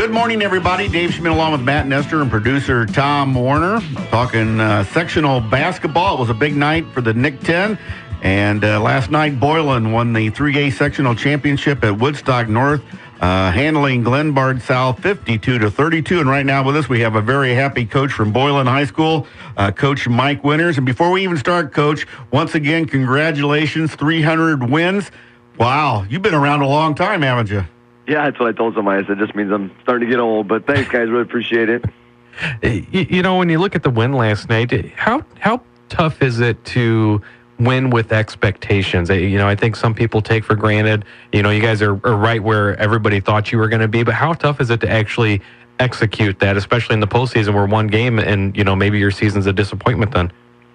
Good morning, everybody. Dave Schmidt along with Matt Nestor and producer Tom Warner. Talking sectional basketball. It was a big night for the Nick 10. And last night, Boylan won the 3A sectional championship at Woodstock North, handling Glenbard South 52-32. And right now with us, we have a very happy coach from Boylan High School, Coach Mike Winters. And before we even start, Coach, once again, congratulations, 300 wins. Wow, you've been around a long time, haven't you? Yeah, that's what I told somebody. I said, just means I'm starting to get old. But thanks, guys. Really appreciate it. You know, when you look at the win last night, how tough is it to win with expectations? You know, I think some people take for granted, you know, you guys are right where everybody thought you were going to be. But how tough is it to actually execute that, especially in the postseason where one game and, you know, maybe your season's a disappointment then?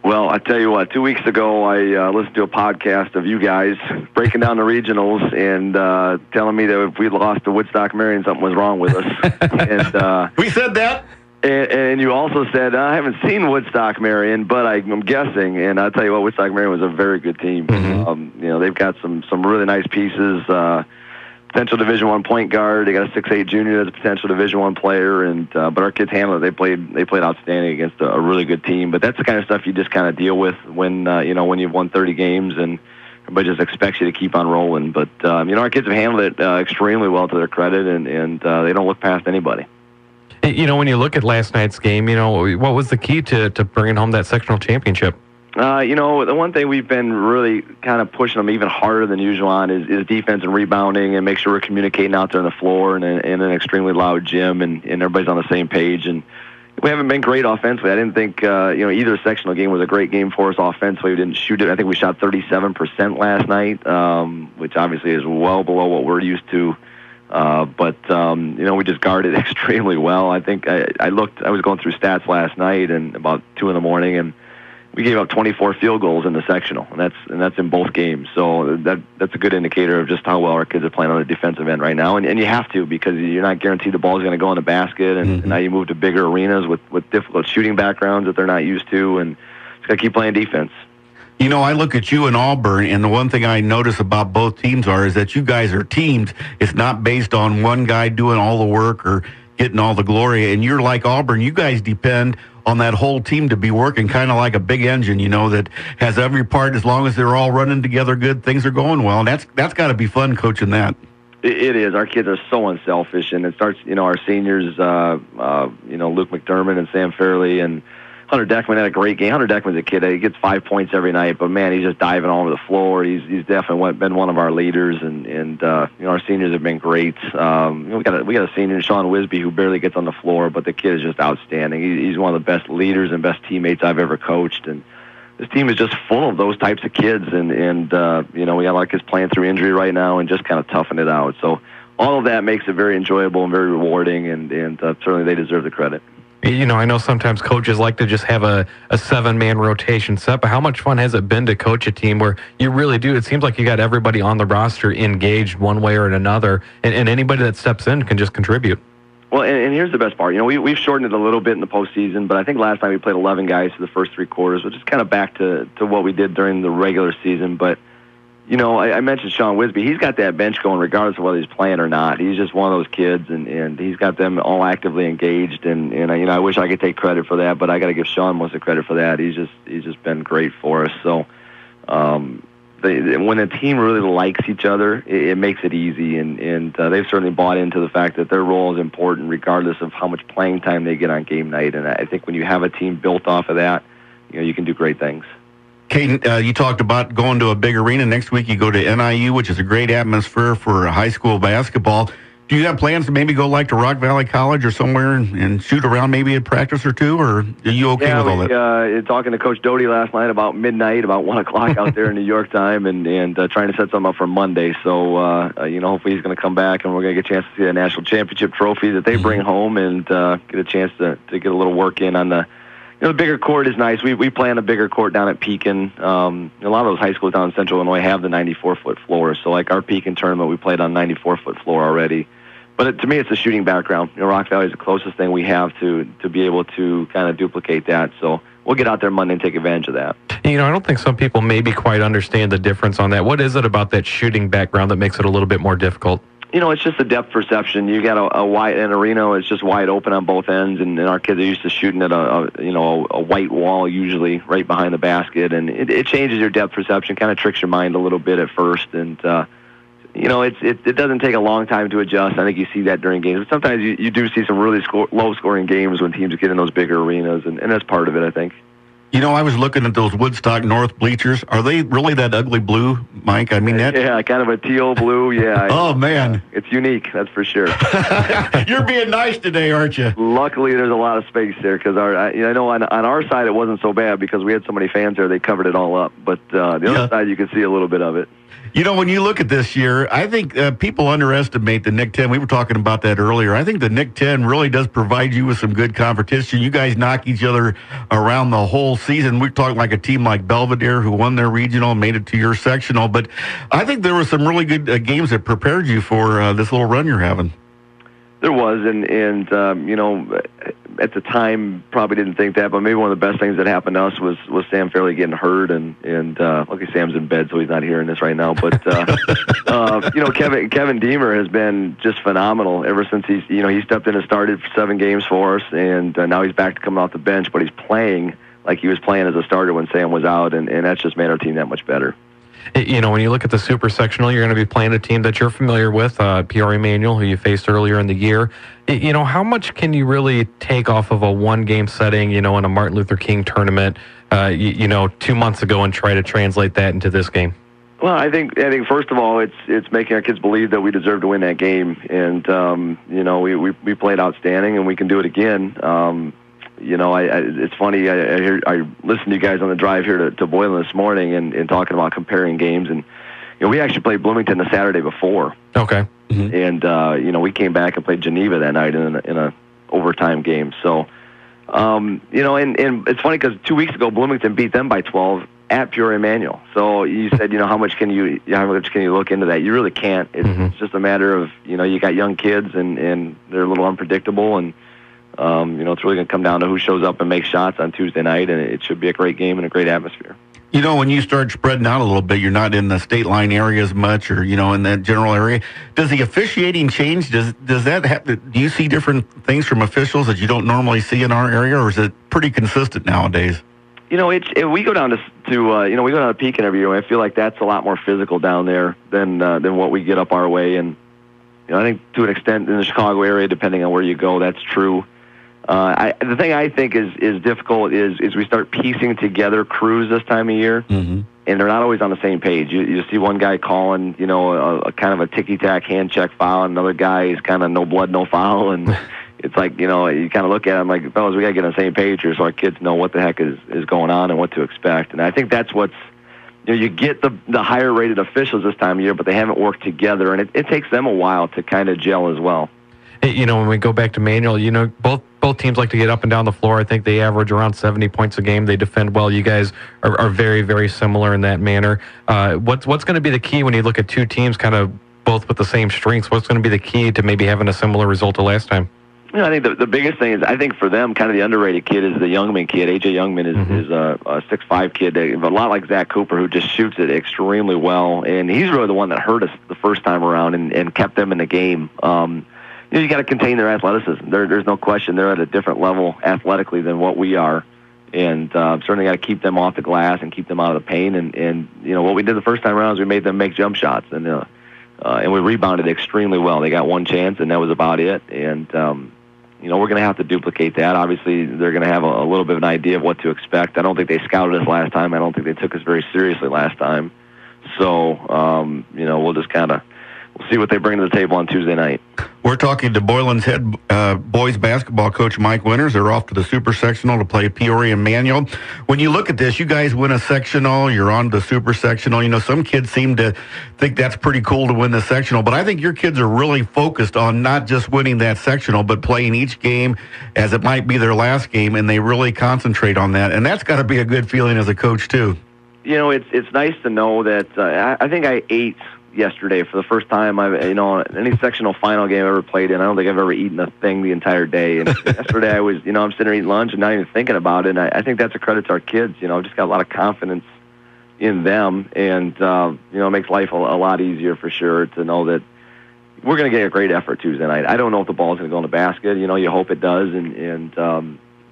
Well, I tell you what, 2 weeks ago, I listened to a podcast of you guys breaking down the regionals and telling me that if we lost to Woodstock Marion, something was wrong with us. And we said that. And you also said, I haven't seen Woodstock Marion, but I'm guessing. And I'll tell you what, Woodstock Marion was a very good team. Mm-hmm. You know, they've got some really nice pieces. Potential Division I point guard. They got a 6'8" junior that's a potential Division I player, and but our kids handled it. They played outstanding against a really good team. But that's the kind of stuff you just kind of deal with when you know, when you've won 30 games and everybody just expects you to keep on rolling. But you know, our kids have handled it extremely well to their credit, and they don't look past anybody. You know, when you look at last night's game, you know, what was the key to bringing home that sectional championship? You know, the one thing we've been really kind of pushing them even harder than usual on is defense and rebounding, and make sure we're communicating out there on the floor in an extremely loud gym, and everybody's on the same page. And we haven't been great offensively. I didn't think, you know, either sectional game was a great game for us offensively. We didn't shoot it. I think we shot 37% last night, which obviously is well below what we're used to. But you know, we just guarded extremely well. I think I was going through stats last night and about 2 a.m, and we gave up 24 field goals in the sectional, and that's in both games. So that's a good indicator of just how well our kids are playing on the defensive end right now. And you have to, because you're not guaranteed the ball's going to go in the basket, and now you move to bigger arenas with difficult shooting backgrounds that they're not used to, and just got to keep playing defense. You know, I look at you and Auburn, and the one thing I notice about both teams is that you guys are teams. It's not based on one guy doing all the work or getting all the glory. And you're like Auburn. You guys depend on that whole team to be working, kind of like a big engine, you know, that has every part. As long as they're all running together good, things are going well. And that's got to be fun coaching that. It is. Our kids are so unselfish, and it starts, you know, our seniors, you know, Luke McDermott and Sam Fairley, and Hunter Deckman had a great game. Hunter Deckman's a kid. He gets 5 points every night, but man, he's just diving all over the floor. He's definitely been one of our leaders, and you know, our seniors have been great. You know, we got a senior, Sean Wisby, who barely gets on the floor, but the kid is just outstanding. He's one of the best leaders and best teammates I've ever coached, and this team is just full of those types of kids. And you know, we got a lot of kids playing through injury right now and just kind of toughing it out. So all of that makes it very enjoyable and very rewarding, and certainly they deserve the credit. You know, I know sometimes coaches like to just have a 7-man rotation set, but how much fun has it been to coach a team where you really do? It seems like you got everybody on the roster engaged one way or another, and anybody that steps in can just contribute. Well, and here's the best part. You know, we've shortened it a little bit in the postseason, but I think last time we played 11 guys for the first 3 quarters, which is kind of back to what we did during the regular season. But you know, I mentioned Sean Wisby. He's got that bench going regardless of whether he's playing or not. He's just one of those kids, and he's got them all actively engaged. And you know, I wish I could take credit for that, but I got to give Sean most of the credit for that. He's just been great for us. So when a team really likes each other, it makes it easy. And they've certainly bought into the fact that their role is important regardless of how much playing time they get on game night. And I think when you have a team built off of that, you know, you can do great things. Caden, you talked about going to a big arena. Next week you go to NIU, which is a great atmosphere for high school basketball. Do you have plans to maybe go like to Rock Valley College or somewhere and shoot around maybe at practice or two, or are you okay with all that? Talking to Coach Doty last night about midnight, about 1 o'clock out there in New York time, and trying to set something up for Monday. So, you know, hopefully he's going to come back and we're going to get a chance to see the national championship trophy that they bring home and get a chance to get a little work in on the, you know, the bigger court is nice. We play on a bigger court down at Pekin. A lot of those high schools down in Central Illinois have the 94-foot floor. So, like our Pekin tournament, we played on 94-foot floor already. But to me, it's a shooting background. You know, Rock Valley is the closest thing we have to be able to kind of duplicate that. So we'll get out there Monday and take advantage of that. You know, I don't think some people maybe quite understand the difference on that. What is it about that shooting background that makes it a little bit more difficult? It's just a depth perception. You got an arena is just wide open on both ends, and our kids are used to shooting at a white wall usually right behind the basket, and it changes your depth perception, kind of tricks your mind a little bit at first, and it doesn't take a long time to adjust. I think you see that during games, but sometimes you do see some really low-scoring games when teams get in those bigger arenas, and that's part of it, I think. I was looking at those Woodstock North bleachers. Are they really that ugly blue, Mike? I mean, yeah, kind of a teal blue. Yeah. Oh man, it's unique. That's for sure. You're being nice today, aren't you? Luckily, there's a lot of space there because I know on our side it wasn't so bad because we had so many fans there. They covered it all up. But the other side, you can see a little bit of it. When you look at this year, I think people underestimate the Nick 10. We were talking about that earlier. I think the Nick 10 really does provide you with some good competition. You guys knock each other around the whole season. We're talking like a team like Belvedere who won their regional and made it to your sectional. But I think there were some really good games that prepared you for this little run you're having. There was, and at the time probably didn't think that, but maybe one of the best things that happened to us was Sam Fairley getting hurt, and luckily Sam's in bed, so he's not hearing this right now. But Kevin Deemer has been just phenomenal ever since he stepped in and started for 7 games for us, and now he's back to coming off the bench, but he's playing like he was playing as a starter when Sam was out, and that's just made our team that much better. When you look at the Super Sectional, you're going to be playing a team that you're familiar with, Peoria Manuel, who you faced earlier in the year. How much can you really take off of a one-game setting, in a Martin Luther King tournament, 2 months ago and try to translate that into this game? Well, I think first of all, it's making our kids believe that we deserve to win that game, and we played outstanding, and we can do it again. It's funny. I listened to you guys on the drive here to Boylan this morning and talking about comparing games, and we actually played Bloomington the Saturday before. Okay. Mm-hmm. And we came back and played Geneva that night in a overtime game. So, and it's funny because 2 weeks ago Bloomington beat them by 12 at Peoria Manuel. So you said, how much can you look into that? You really can't. It's just a matter of you got young kids and they're a little unpredictable and. It's really going to come down to who shows up and makes shots on Tuesday night, and it should be a great game and a great atmosphere. When you start spreading out a little bit, you're not in the state line area as much or, in that general area. Does the officiating change? Does that happen? Do you see different things from officials that you don't normally see in our area, or is it pretty consistent nowadays? We go down to we go down to Pekin every year, and I feel like that's a lot more physical down there than what we get up our way. And, I think to an extent in the Chicago area, depending on where you go, that's true. The thing I think is difficult is we start piecing together crews this time of year, and they're not always on the same page. You see one guy calling, a kind of a ticky-tack hand check foul, and another guy is kind of no blood, no foul, and it's like, you kind of look at them like, fellas, we got to get on the same page here so our kids know what the heck is going on and what to expect. And I think that's what's, you get the higher-rated officials this time of year, but they haven't worked together, and it takes them a while to kind of gel as well. When we go back to Manuel, both teams like to get up and down the floor. I think they average around 70 points a game. They defend well. You guys are very, very similar in that manner. What's going to be the key when you look at two teams kind of both with the same strengths? What's going to be the key to maybe having a similar result to last time? I think the biggest thing is, I think for them, kind of the underrated kid is the Youngman kid. A.J. Youngman is a 6'5" kid, a lot like Zach Cooper, who just shoots it extremely well. And he's really the one that hurt us the first time around and kept them in the game. You got to contain their athleticism. There's no question they're at a different level athletically than what we are, and certainly got to keep them off the glass and keep them out of the paint. And what we did the first time around is we made them make jump shots, and we rebounded extremely well. They got one chance, and that was about it. And we're going to have to duplicate that. Obviously, they're going to have a little bit of an idea of what to expect. I don't think they scouted us last time. I don't think they took us very seriously last time. So we'll just kind of. We'll see what they bring to the table on Tuesday night. We're talking to Boylan's head boys basketball coach, Mike Winters. They're off to the Super Sectional to play Peoria Manuel. When you look at this, you guys win a sectional, you're on the Super Sectional. Some kids seem to think that's pretty cool to win the sectional, but I think your kids are really focused on not just winning that sectional, but playing each game as it might be their last game, and they really concentrate on that. And that's got to be a good feeling as a coach, too. It's nice to know that I think I ate yesterday for the first time any sectional final game I ever played in. I don't think I've ever eaten a thing the entire day. And yesterday I was, I'm sitting there eating lunch and not even thinking about it. And I think that's a credit to our kids. I've just got a lot of confidence in them, and it makes life a lot easier for sure to know that we're going to get a great effort Tuesday night. I don't know if the ball's going to go in the basket. You hope it does, and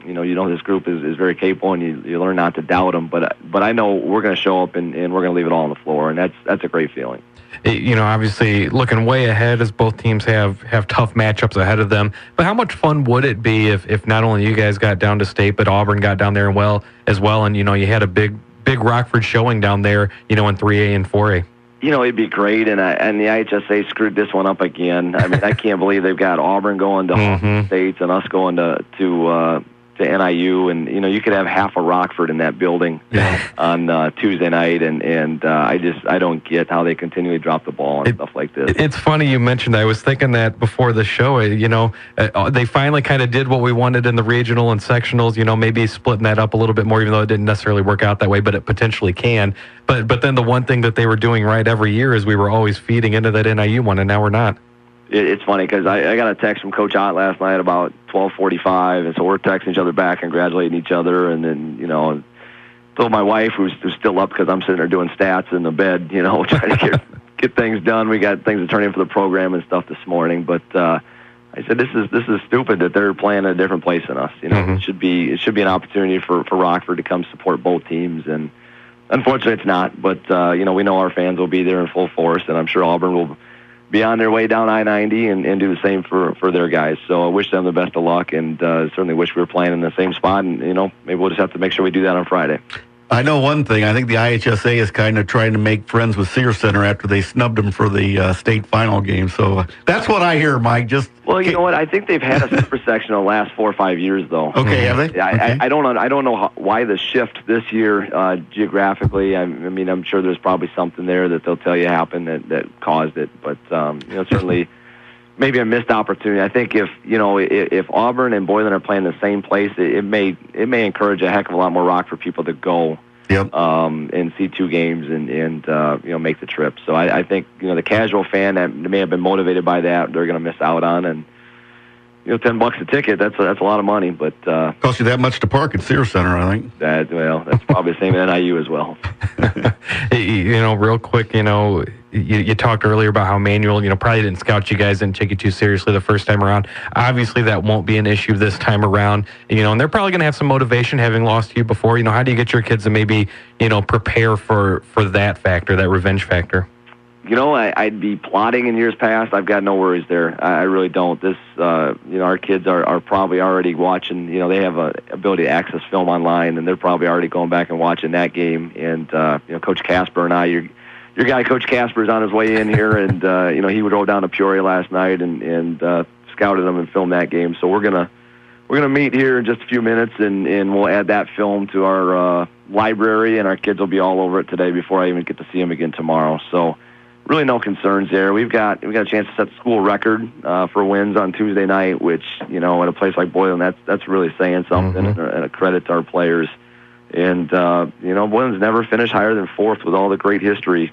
this group is very capable, and you learn not to doubt them. But I know we're going to show up, and we're going to leave it all on the floor, and that's a great feeling. Obviously looking way ahead as both teams have tough matchups ahead of them. But how much fun would it be if not only you guys got down to state, but Auburn got down there as well, and you had a big Rockford showing down there, in 3A and 4A. It'd be great, and the IHSA screwed this one up again. I mean, I can't believe they've got Auburn going to Hawkins States and us going to NIU, and you could have half of Rockford in that building on Tuesday night, and I don't get how they continually drop the ball and stuff like this. It's funny you mentioned that. I was thinking that before the show. They finally kind of did what we wanted in the regional and sectionals. Maybe splitting that up a little bit more, even though it didn't necessarily work out that way, but it potentially can. But then the one thing that they were doing right every year is we were always feeding into that NIU one, and now we're not. It's funny because I got a text from Coach Ott last night about 12:45, and so we're texting each other back, congratulating each other, and then told my wife, who's still up because I'm sitting there doing stats in the bed, trying to get things done. We got things to turn in for the program and stuff this morning, but I said this is stupid that they're playing at a different place than us. It should be an opportunity for Rockford to come support both teams, and unfortunately it's not. But we know our fans will be there in full force, and I'm sure Auburn will be on their way down I-90 and do the same for their guys. So I wish them the best of luck, and certainly wish we were playing in the same spot. And maybe we'll just have to make sure we do that on Friday. I know one thing. I think the IHSA is kind of trying to make friends with Sears Center after they snubbed them for the state final game. So that's what I hear, Mike. Well, you know what? I think they've had a super section the last 4 or 5 years, though. Okay, have they? I don't know why the shift this year geographically. I mean, I'm sure there's probably something there that they'll tell you happened that caused it. But certainly maybe a missed opportunity. I think if Auburn and Boylan are playing the same place, it may encourage a heck of a lot more Rockford people to go. Yep. And see 2 games and make the trip. So I think the casual fan that may have been motivated by that, they're going to miss out on. And $10 a ticket, that's a lot of money. But cost you that much to park at Sears Center, I think. That's probably the same at NIU as well. Real quick, you talked earlier about how Manuel, probably didn't scout you guys, didn't take you too seriously the first time around. Obviously, that won't be an issue this time around. And they're probably going to have some motivation having lost to you before. How do you get your kids to maybe, prepare for that factor, that revenge factor? I'd be plotting in years past. I've got no worries there. I really don't. This, our kids are probably already watching. They have a ability to access film online, and they're probably already going back and watching that game. And Coach Casper and I, your guy, Coach Casper, is on his way in here, and he drove down to Peoria last night and scouted them and filmed that game. So we're gonna meet here in just a few minutes, and we'll add that film to our library, and our kids will be all over it today before I even get to see them again tomorrow. So really no concerns there. We've got a chance to set the school record for wins on Tuesday night, which at a place like Boylan, that's really saying something, and a credit to our players. And Boylan's never finished higher than 4th with all the great history,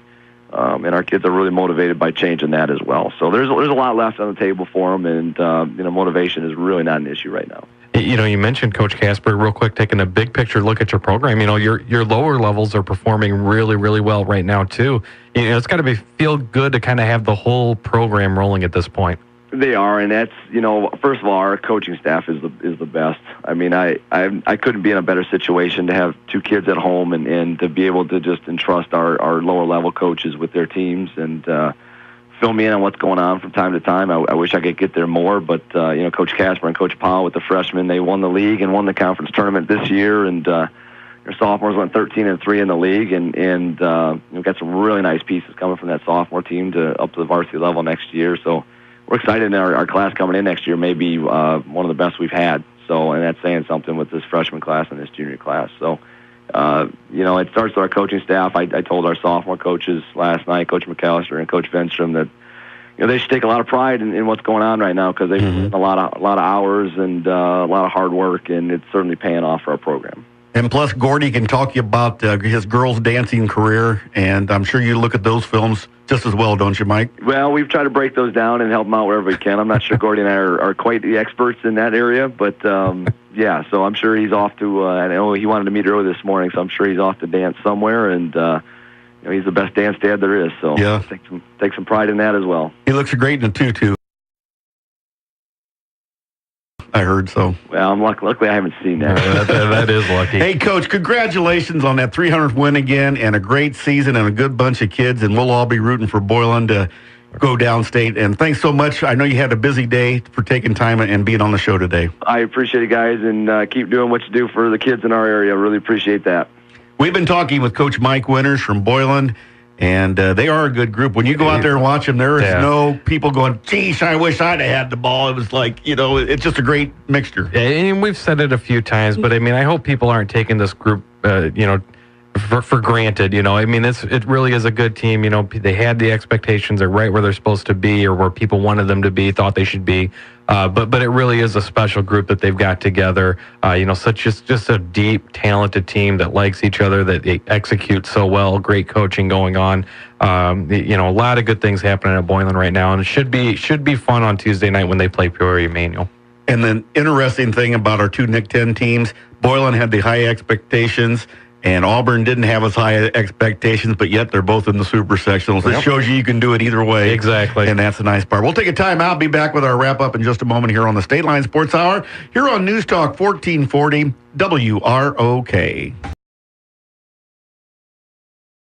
and our kids are really motivated by changing that as well. So there's a lot left on the table for them, and motivation is really not an issue right now. You mentioned Coach Casper. Real quick, taking a big picture look at your program. Your lower levels are performing really, really well right now too. It's got to feel good to kind of have the whole program rolling at this point. They are, and that's first of all, our coaching staff is the best. I mean, I couldn't be in a better situation to have 2 kids at home and to be able to just entrust our lower level coaches with their teams and fill me in on what's going on from time to time. I wish I could get there more, but Coach Casper and Coach Powell with the freshmen, they won the league and won the conference tournament this year, and their sophomores went 13-3 in the league, and we've got some really nice pieces coming from that sophomore team up to the varsity level next year. So we're excited. In our class coming in next year may be one of the best we've had. So, and that's saying something with this freshman class and this junior class. So, it starts with our coaching staff. I told our sophomore coaches last night, Coach McAllister and Coach Venstrom, that they should take a lot of pride in what's going on right now, because they've put in a lot of hours and a lot of hard work, and it's certainly paying off for our program. And plus, Gordy can talk to you about his girls' dancing career, and I'm sure you look at those films just as well, don't you, Mike? Well, we've tried to break those down and help them out wherever we can. I'm not sure Gordy and I are quite the experts in that area, but yeah, so I'm sure he's off to, I know he wanted to meet early this morning, so I'm sure he's off to dance somewhere, and he's the best dance dad there is. So yeah, take some pride in that as well. He looks great in a tutu. I heard so. Well, luckily I haven't seen that. That is lucky. Hey, Coach, congratulations on that 300th win again, and a great season and a good bunch of kids, and we'll all be rooting for Boylan to go downstate. And thanks so much. I know you had a busy day for taking time and being on the show today. I appreciate it, guys, and keep doing what you do for the kids in our area. I really appreciate that. We've been talking with Coach Mike Winters from Boylan, and they are a good group. When you go out there and watch them, there is no people going, geez, I wish I'd have had the ball. It was like, it's just a great mixture. And we've said it a few times, but I mean, I hope people aren't taking this group, for granted. I mean, it really is a good team. They had the expectations. They're right where they're supposed to be, or where people wanted them to be, thought they should be. But it really is a special group that they've got together. Such just a deep, talented team that likes each other, that they execute so well. Great coaching going on. A lot of good things happening at Boylan right now, and it should be fun on Tuesday night when they play Peoria Manuel. And the interesting thing about our two Nick 10 teams, Boylan had the high expectations, and Auburn didn't have as high expectations, but yet they're both in the super sectionals. It shows you can do it either way. Exactly. And that's the nice part. We'll take a time out. Be back with our wrap-up in just a moment here on the State Line Sports Hour, here on News Talk 1440 WROK.